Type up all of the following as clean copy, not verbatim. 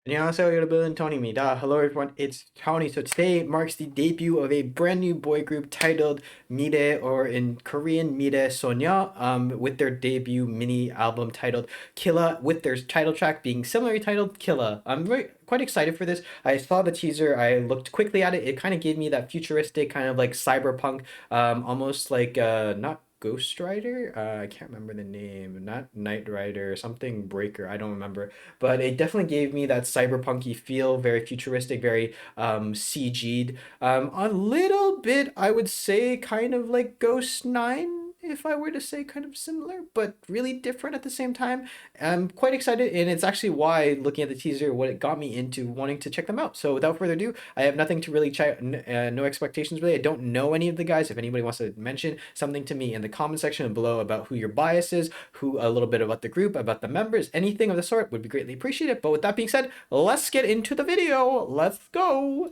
안녕하세요, 여러분. Tony입니다. Hello, everyone. It's Tony. So today marks the debut of a brand new boy group titled MIRAE, or in Korean, 미래소년, with their debut mini album titled KILLA, with their title track being similarly titled KILLA. I'm quite excited for this. I saw the teaser. I looked quickly at it. It kind of gave me that futuristic kind of like cyberpunk, almost like not Ghost Rider. I can't remember the name. Not Knight Rider, something Breaker. I don't remember, but it definitely gave me that cyberpunky feel, very futuristic, very CG'd. A little bit, I would say, kind of like Ghost 9, if I were to say kind of similar, but really different at the same time. I'm quite excited, and it's actually why, looking at the teaser, what it got me into wanting to check them out. So without further ado, I have nothing to really check, no expectations really. I don't know any of the guys. If anybody wants to mention something to me in the comment section below about who your bias is, who a little bit about the group, about the members, anything of the sort would be greatly appreciated. But with that being said, let's get into the video. Let's go.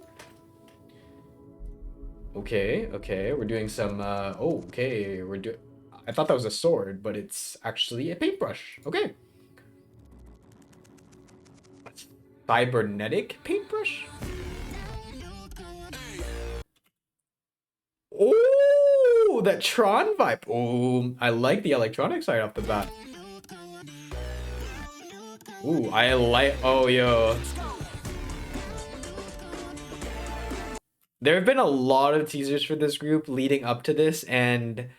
Okay, we're doing some, oh, okay, we're doing, I thought that was a sword, but it's actually a paintbrush. Okay. Cybernetic paintbrush? Oh, that Tron vibe. Oh, I like the electronic side off the bat. Ooh, I like, oh, yo. There have been a lot of teasers for this group leading up to this, and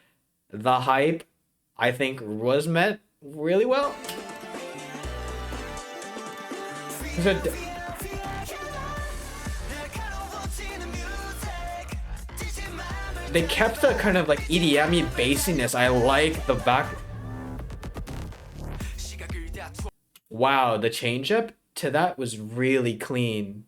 the hype, I think, was met really well. So, they kept the kind of like EDM-y bassiness. I like the back. Wow, the change up to that was really clean.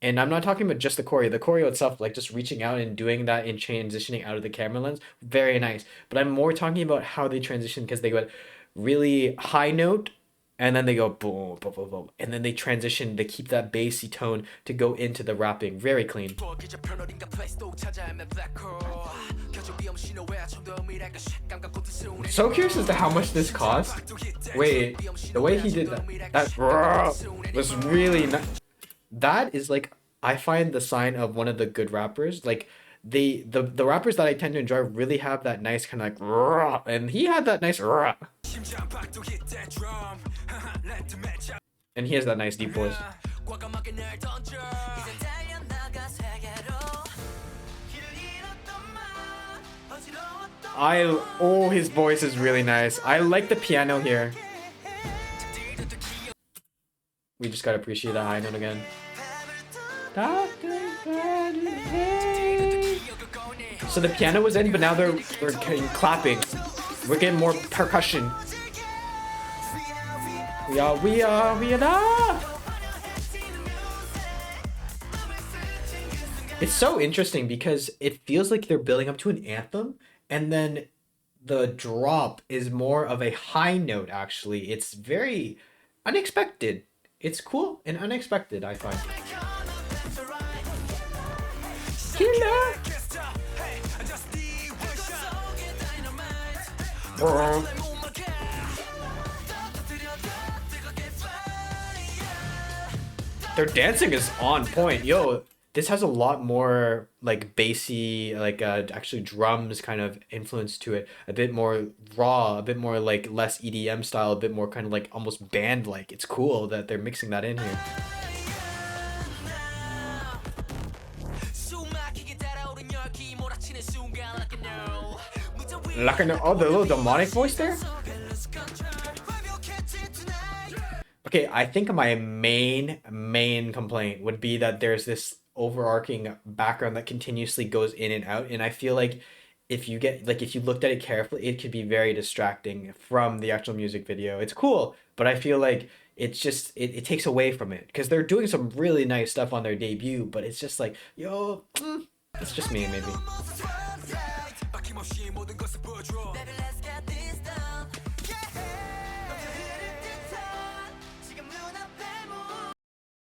And I'm not talking about just the choreo. The choreo itself, like just reaching out and doing that and transitioning out of the camera lens, very nice. But I'm more talking about how they transition, because they go really high note, and then they go boom, boom, boom, boom, and then they transition. They keep that bassy tone to go into the rapping. Very clean. So curious as to how much this cost. Wait, the way he did that was really nice. That is like, I find the sign of one of the good rappers. Like the rappers that I tend to enjoy really have that nice kind of like, and he had that nice, and he has that nice deep voice. Oh, his voice is really nice. I like the piano here. We just gotta appreciate the high note again. So the piano was in, but now we're getting clapping. We're getting more percussion. We are. It's so interesting because it feels like they're building up to an anthem, and then the drop is more of a high note, actually. It's very unexpected. It's cool and unexpected, I find. Killer! Their dancing is on point. Yo, this has a lot more like bassy, like actually drums kind of influence to it. A bit more raw, a bit more like less EDM style, a bit more kind of like almost band like. It's cool that they're mixing that in here. Like oh, the little demonic voice there? Okay, I think my main complaint would be that there's this overarching background that continuously goes in and out, and I feel like if you looked at it carefully, it could be very distracting from the actual music video. It's cool, but I feel like it's just it takes away from it, because they're doing some really nice stuff on their debut, but it's just like, yo, it's just me maybe.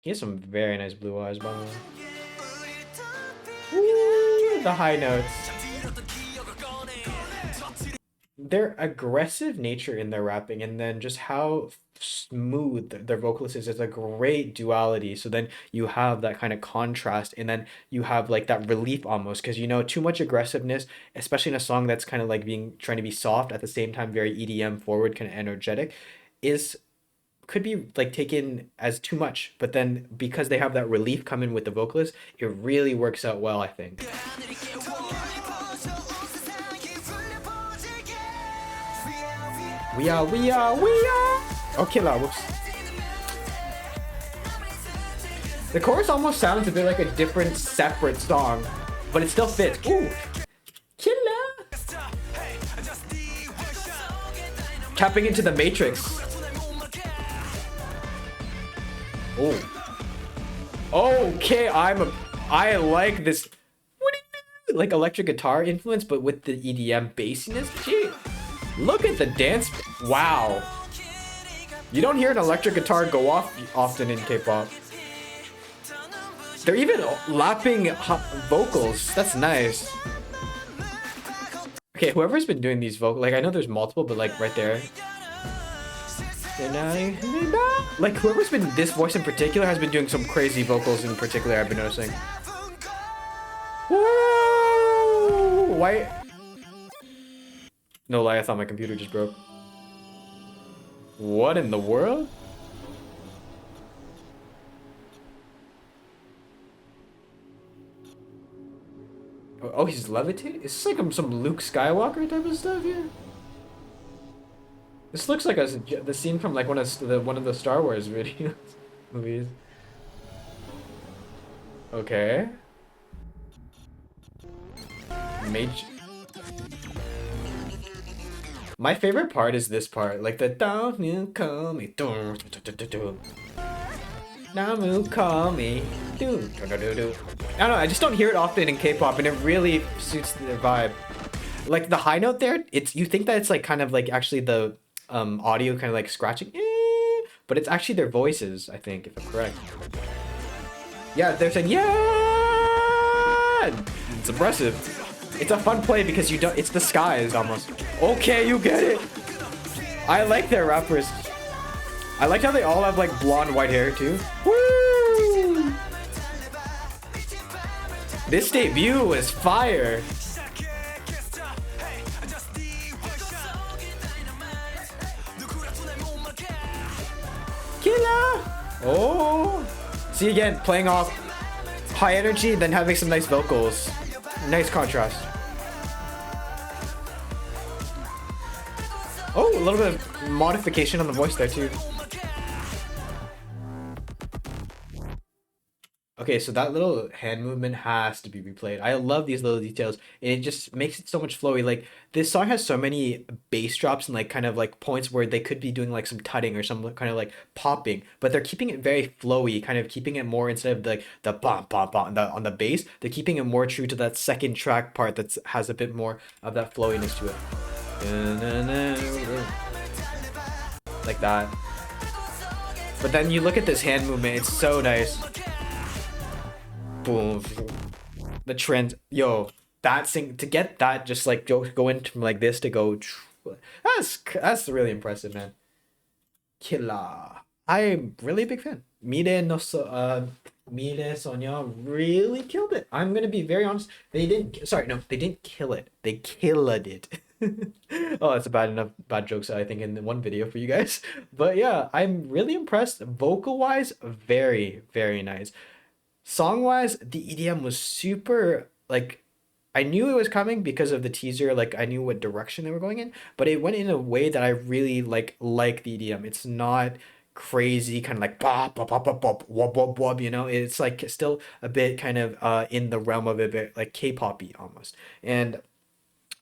He has some very nice blue eyes, by the way. Ooh, the high notes. Their aggressive nature in their rapping, and then just how smooth their vocalist is. It's a great duality. So then you have that kind of contrast, and then you have like that relief almost, because you know too much aggressiveness, especially in a song that's kind of like being trying to be soft at the same time very EDM forward, kind of energetic, is could be like taken as too much. But then because they have that relief come in with the vocalist, it really works out well, I think. We are. Oh, KILLA, whoops. The chorus almost sounds a bit like a different, separate song, but it still fits. Ooh, KILLA! Tapping into the Matrix. Oh. Okay, I like this. What do you do? Like electric guitar influence, but with the EDM bassiness. Gee, look at the dance. Wow. You don't hear an electric guitar go off often in K-pop. They're even lapping vocals. That's nice. Okay, whoever's been doing these vocals, like I know there's multiple, but like right there. Like whoever's been, this voice in particular has been doing some crazy vocals in particular, I've been noticing. Whoa! Why? No lie, I thought my computer just broke. What in the world? Oh, he's levitating? Is this like some Luke Skywalker type of stuff here? This looks like the scene from like one of the Star Wars videos movies. Okay. My favorite part is this part, like the down you call me, now you call me, do. I don't know. I just don't hear it often in K-pop, and it really suits their vibe. Like the high note there, you think that it's like kind of like actually the audio kind of like scratching, but it's actually their voices, I think, if I'm correct. Yeah, they're saying yeah. It's impressive. It's a fun play because you don't. It's the skies almost. Okay, you get it. I like their rappers. I like how they all have like blonde white hair too. Woo! This debut is fire. KILLA! Oh! See again, playing off high energy, then having some nice vocals. Nice contrast. Oh, a little bit of modification on the voice there too. Okay, so that little hand movement has to be replayed. I love these little details, and it just makes it so much flowy. Like, this song has so many bass drops and like kind of like points where they could be doing like some tutting or some kind of like popping, but they're keeping it very flowy, kind of keeping it more, instead of like the bum bum bum on the bass, they're keeping it more true to that second track part that has a bit more of that flowiness to it. Like that. But then you look at this hand movement, it's so nice. Boom. The trend, yo, that thing, to get that just like go into like this to go, that's really impressive, man. KILLA, I'm really a big fan. Mireso년 really killed it. I'm gonna be very honest. They didn't kill it. They killed it. Oh, that's a bad jokes I think in one video for you guys. But yeah, I'm really impressed. Vocal wise, very, very nice. Song wise, the EDM was super, like, I knew it was coming because of the teaser, like I knew what direction they were going in, but it went in a way that I really like the EDM. It's not crazy, kind of like bop bop bop bop bop wop wop wop, you know. It's like still a bit kind of in the realm of a bit like K-poppy almost. And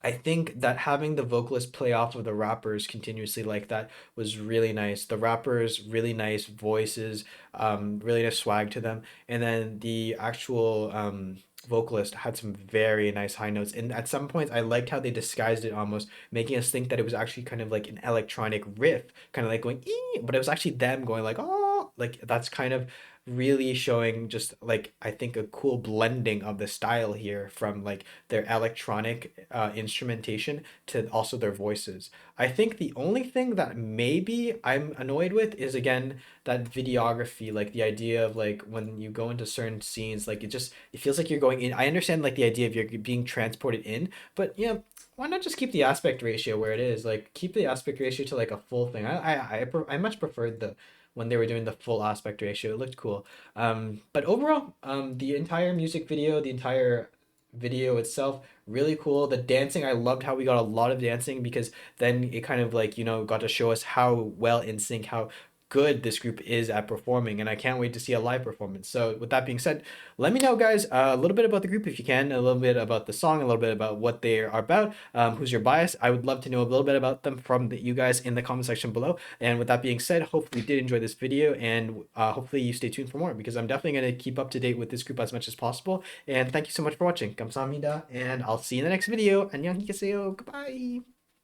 I think that having the vocalist play off of the rappers continuously like that was really nice. The rappers, really nice voices, really nice swag to them. And then the actual vocalist had some very nice high notes. And at some points, I liked how they disguised it almost, making us think that it was actually kind of like an electronic riff, kind of like going, ee, but it was actually them going like, oh, like that's kind of really showing just like I think a cool blending of the style here from like their electronic instrumentation to also their voices. I think the only thing that maybe I'm annoyed with is again that videography, like the idea of like when you go into certain scenes, like it feels like you're going in. I understand like the idea of you're being transported in, but yeah, why not just keep the aspect ratio where it is? Like keep the aspect ratio to like a full thing. I much preferred the when they were doing the full aspect ratio. It looked cool. But overall, the entire music video, the entire video itself, really cool. The dancing, I loved how we got a lot of dancing because then it kind of like, got to show us how well in sync, how good this group is at performing, and I can't wait to see a live performance. So with that being said, let me know, guys, a little bit about the group if you can, a little bit about the song, a little bit about what they are about, who's your bias. I would love to know a little bit about them from you guys in the comment section below. And with that being said, hopefully you did enjoy this video, and hopefully you stay tuned for more because I'm definitely going to keep up to date with this group as much as possible. And thank you so much for watching. 감사합니다, and I'll see you in the next video. 안녕히 계세요. Goodbye.